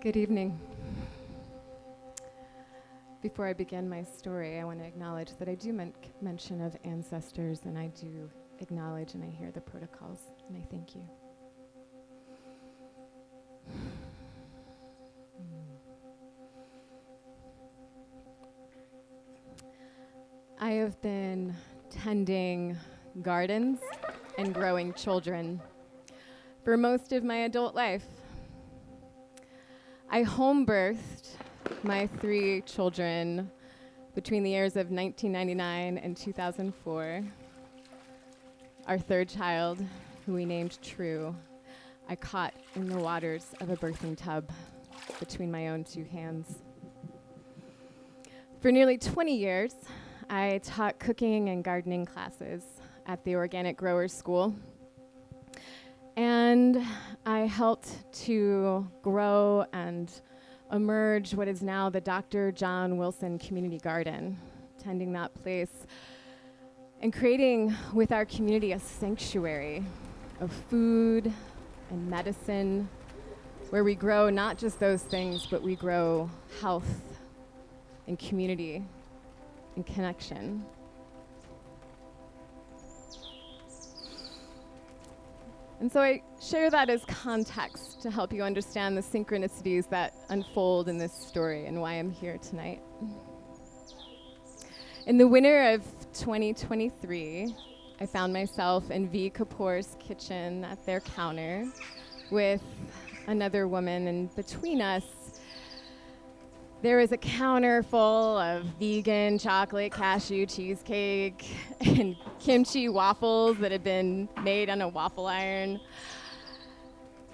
Good evening. Before I begin my story, I want to acknowledge that I do mention of ancestors, and I do acknowledge and I hear the protocols, and I thank you. I have been tending gardens and growing children for most of my adult life. I home birthed my 3 children between the years of 1999 and 2004. Our 3rd child, who we named True, I caught in the waters of a birthing tub between my own 2 hands. For nearly 20 years, I taught cooking and gardening classes at the Organic Growers School. And I helped to grow and emerge what is now the Dr. John Wilson Community Garden, tending that place and creating with our community a sanctuary of food and medicine where we grow not just those things, but we grow health and community and connection. And so I share that as context to help you understand the synchronicities that unfold in this story and why I'm here tonight. In the winter of 2023, I found myself in V. Kapoor's kitchen at their counter with another woman, and between us, there was a counter full of vegan chocolate cashew cheesecake and kimchi waffles that had been made on a waffle iron,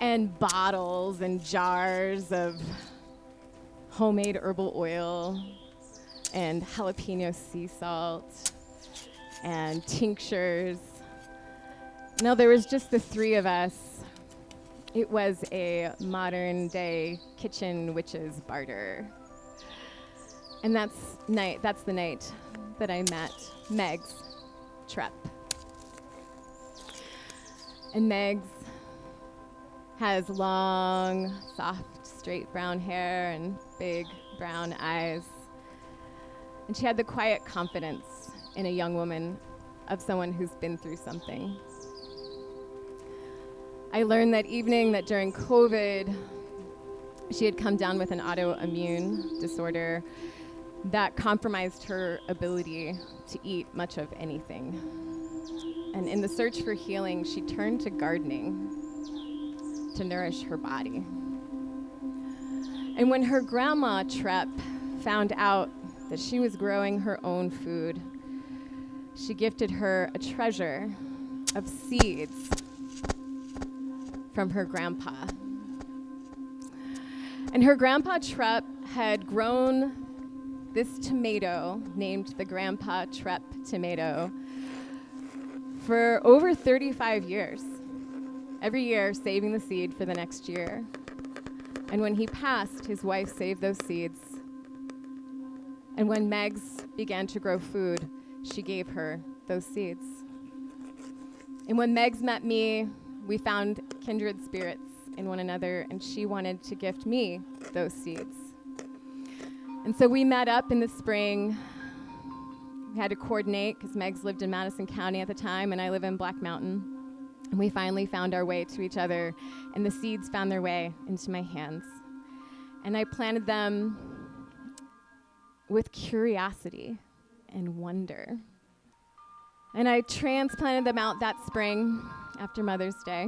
and bottles and jars of homemade herbal oil and jalapeno sea salt and tinctures. No, there was just the 3 of us. It was a modern day kitchen witches barter. And that's the night that I met Megs Trepp. And Megs has long, soft, straight brown hair and big brown eyes. And she had the quiet confidence in a young woman of someone who's been through something. I learned that evening that during COVID, she had come down with an autoimmune disorder that compromised her ability to eat much of anything. And in the search for healing, she turned to gardening to nourish her body. And when her grandma, Trepp, found out that she was growing her own food, she gifted her a treasure of seeds from her grandpa. And her grandpa, Trepp, had grown this tomato, named the Grandpa Trepp tomato, for over 35 years, every year saving the seed for the next year. And when he passed, his wife saved those seeds. And when Megs began to grow food, she gave her those seeds. And when Megs met me, we found kindred spirits in one another, and she wanted to gift me those seeds. And so we met up in the spring. We had to coordinate because Megs lived in Madison County at the time, and I live in Black Mountain. And we finally found our way to each other, and the seeds found their way into my hands. And I planted them with curiosity and wonder. And I transplanted them out that spring after Mother's Day.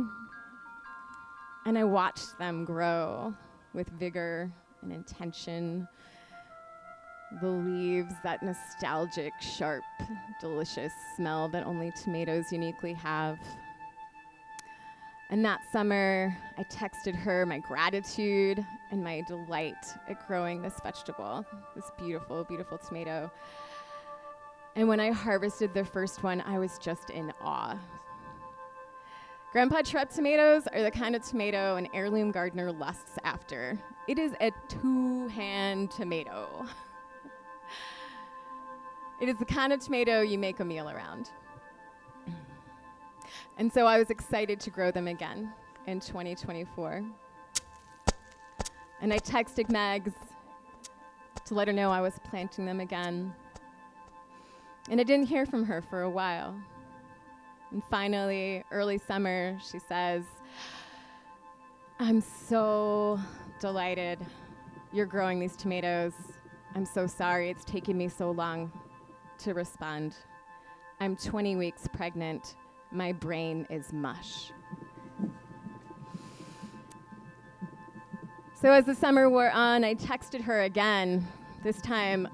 And I watched them grow with vigor and intention. The leaves, that nostalgic, sharp, delicious smell that only tomatoes uniquely have. And that summer, I texted her my gratitude and my delight at growing this vegetable, this beautiful, beautiful tomato. And when I harvested the first one, I was just in awe. Grandpa Trepp tomatoes are the kind of tomato an heirloom gardener lusts after. It is a 2-hand tomato. It is the kind of tomato you make a meal around. And so I was excited to grow them again in 2024. And I texted Megs to let her know I was planting them again. And I didn't hear from her for a while. And finally, early summer, she says, "I'm so delighted you're growing these tomatoes. I'm so sorry it's taken me so long to respond. I'm 20 weeks pregnant. My brain is mush." So as the summer wore on, I texted her again. This time,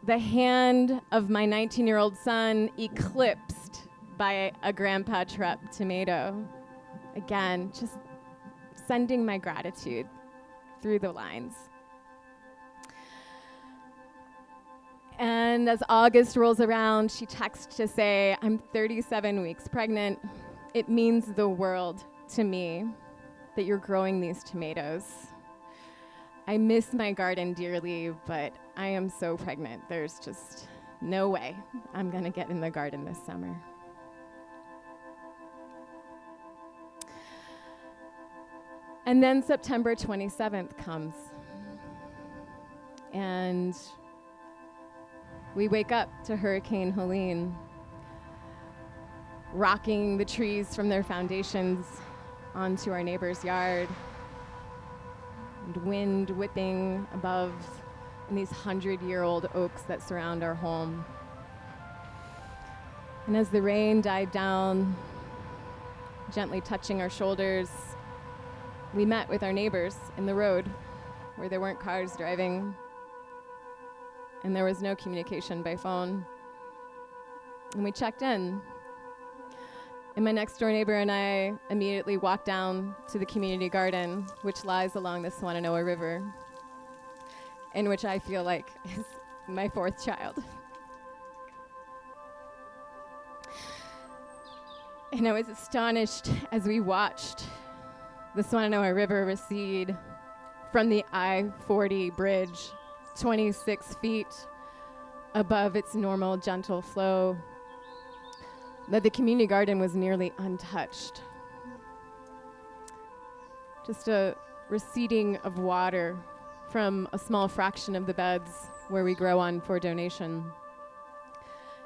the hand of my 19-year-old son eclipsed by a Grandpa Trepp tomato. Again, just sending my gratitude through the lines. And as August rolls around, she texts to say, "I'm 37 weeks pregnant. It means the world to me that you're growing these tomatoes. I miss my garden dearly, but I am so pregnant. There's just no way I'm going to get in the garden this summer." And then September 27th comes. And we wake up to Hurricane Helene, rocking the trees from their foundations onto our neighbor's yard, and wind whipping above in these 100-year-old oaks that surround our home. And as the rain died down, gently touching our shoulders, we met with our neighbors in the road where there weren't cars driving and there was no communication by phone. And we checked in. And my next door neighbor and I immediately walked down to the community garden, which lies along the Swananoa River, in which I feel like is my fourth child. And I was astonished as we watched the Swananoa River recede from the I-40 bridge 26 feet above its normal gentle flow, that the community garden was nearly untouched. Just a receding of water from a small fraction of the beds where we grow on for donation.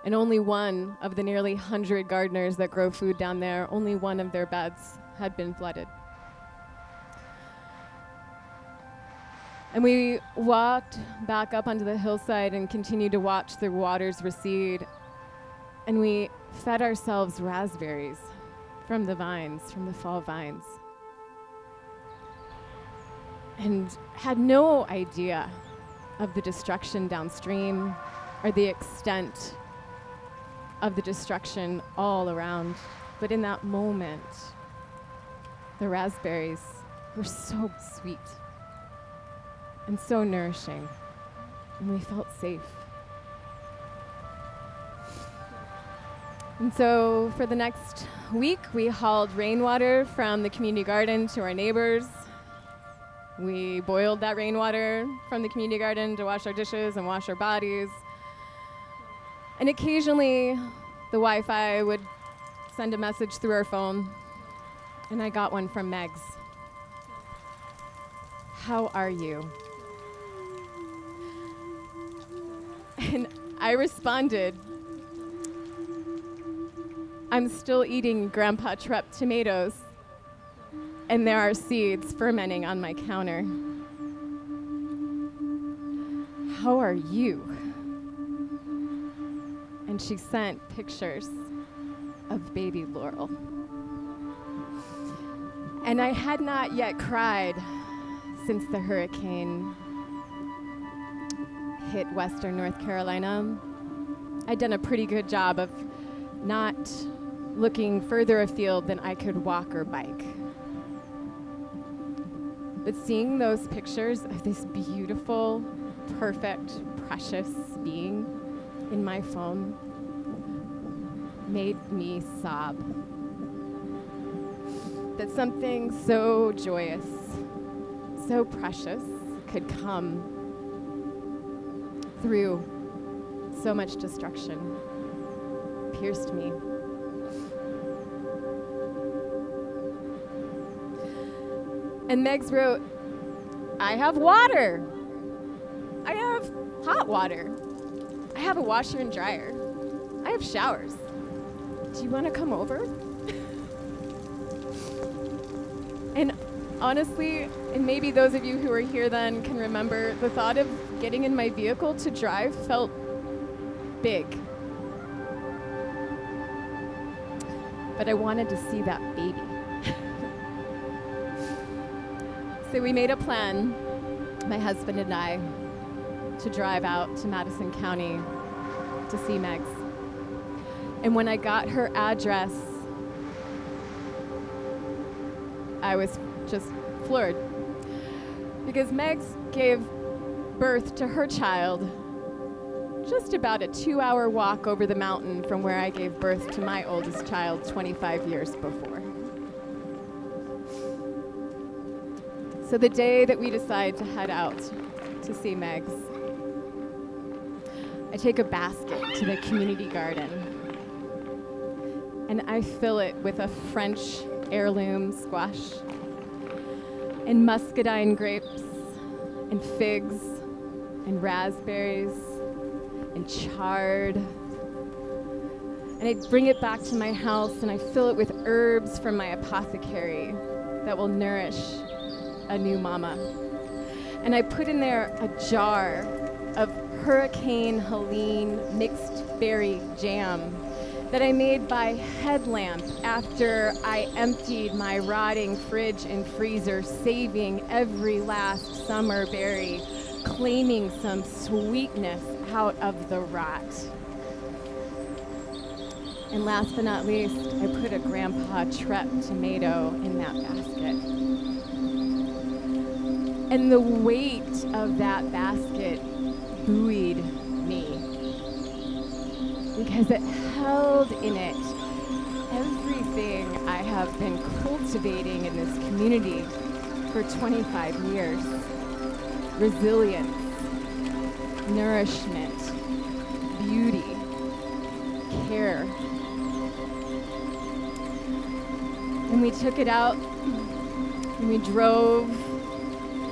And only one of the nearly 100 gardeners that grow food down there, only one of their beds had been flooded. And we walked back up onto the hillside and continued to watch the waters recede. And we fed ourselves raspberries from the vines, from the fall vines. And had no idea of the destruction downstream or the extent of the destruction all around. But in that moment, the raspberries were so sweet and so nourishing, and we felt safe. And so for the next week, we hauled rainwater from the community garden to our neighbors. We boiled that rainwater from the community garden to wash our dishes and wash our bodies. And occasionally, the Wi-Fi would send a message through our phone, and I got one from Megs. "How are you?" And I responded, "I'm still eating Grandpa Trepp tomatoes, and there are seeds fermenting on my counter. How are you?" And she sent pictures of baby Laurel. And I had not yet cried since the hurricane hit Western North Carolina. I'd done a pretty good job of not looking further afield than I could walk or bike. But seeing those pictures of this beautiful, perfect, precious being in my phone made me sob. That something so joyous, so precious could come through so much destruction pierced me. And Megs wrote, I have water. I have hot water. I have a washer and dryer. I have showers. Do you want to come over? And honestly, and maybe those of you who were here then can remember, the thought of getting in my vehicle to drive felt big. But I wanted to see that baby. So we made a plan, my husband and I, to drive out to Madison County to see Megs. And when I got her address, I was just floored. Because Megs gave birth to her child just about a 2-hour walk over the mountain from where I gave birth to my oldest child 25 years before. So the day that we decide to head out to see Megs, I take a basket to the community garden and I fill it with a French heirloom squash and muscadine grapes and figs and raspberries and chard. And I bring it back to my house and I fill it with herbs from my apothecary that will nourish a new mama. And I put in there a jar of Hurricane Helene mixed berry jam that I made by headlamp after I emptied my rotting fridge and freezer, saving every last summer berry, claiming some sweetness out of the rot. And last but not least, I put a Grandpa Trepp tomato in that basket. And the weight of that basket buoyed me because it held in it everything I have been cultivating in this community for 25 years. Resilience, nourishment, beauty, care. And we took it out and we drove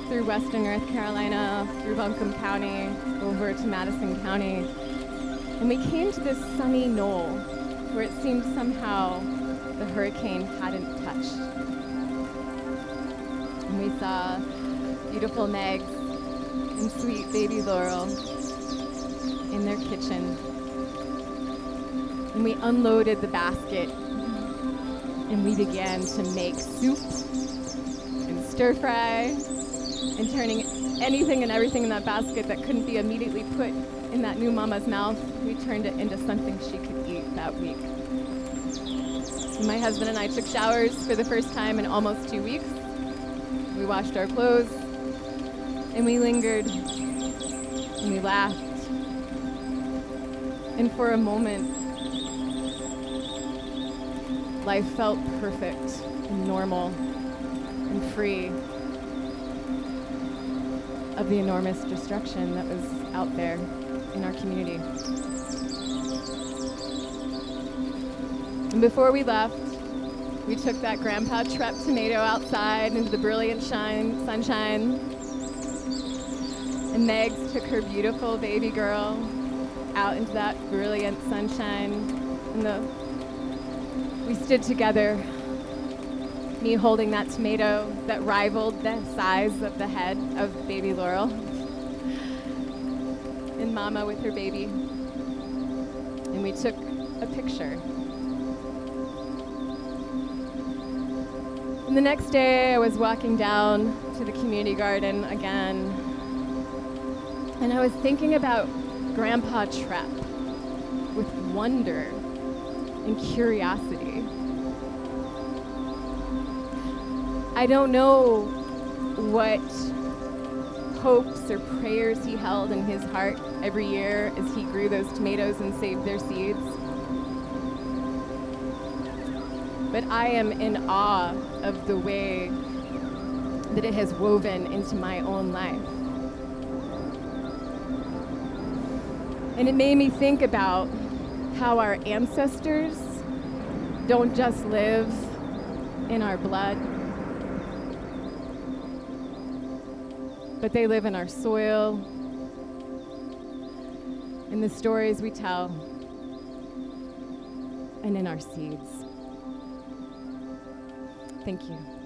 through western North Carolina, through Buncombe County, over to Madison County. And we came to this sunny knoll where it seemed somehow the hurricane hadn't touched. And we saw beautiful Megs and sweet baby Laurel in their kitchen. And we unloaded the basket and we began to make soup and stir fry and turning anything and everything in that basket that couldn't be immediately put in that new mama's mouth, we turned it into something she could eat that week. And my husband and I took showers for the first time in almost 2 weeks. We washed our clothes, and we lingered, and we laughed. And for a moment, life felt perfect and normal and free of the enormous destruction that was out there in our community. And before we left, we took that Grandpa Trepp tomato outside into the brilliant sunshine. And Megs took her beautiful baby girl out into that brilliant sunshine. And we stood together, me holding that tomato that rivaled the size of the head of baby Laurel, and Mama with her baby. And we took a picture. And the next day I was walking down to the community garden again, and I was thinking about Grandpa Trepp with wonder and curiosity. I don't know what hopes or prayers he held in his heart every year as he grew those tomatoes and saved their seeds. But I am in awe of the way that it has woven into my own life. And it made me think about how our ancestors don't just live in our blood, but they live in our soil, in the stories we tell, and in our seeds. Thank you.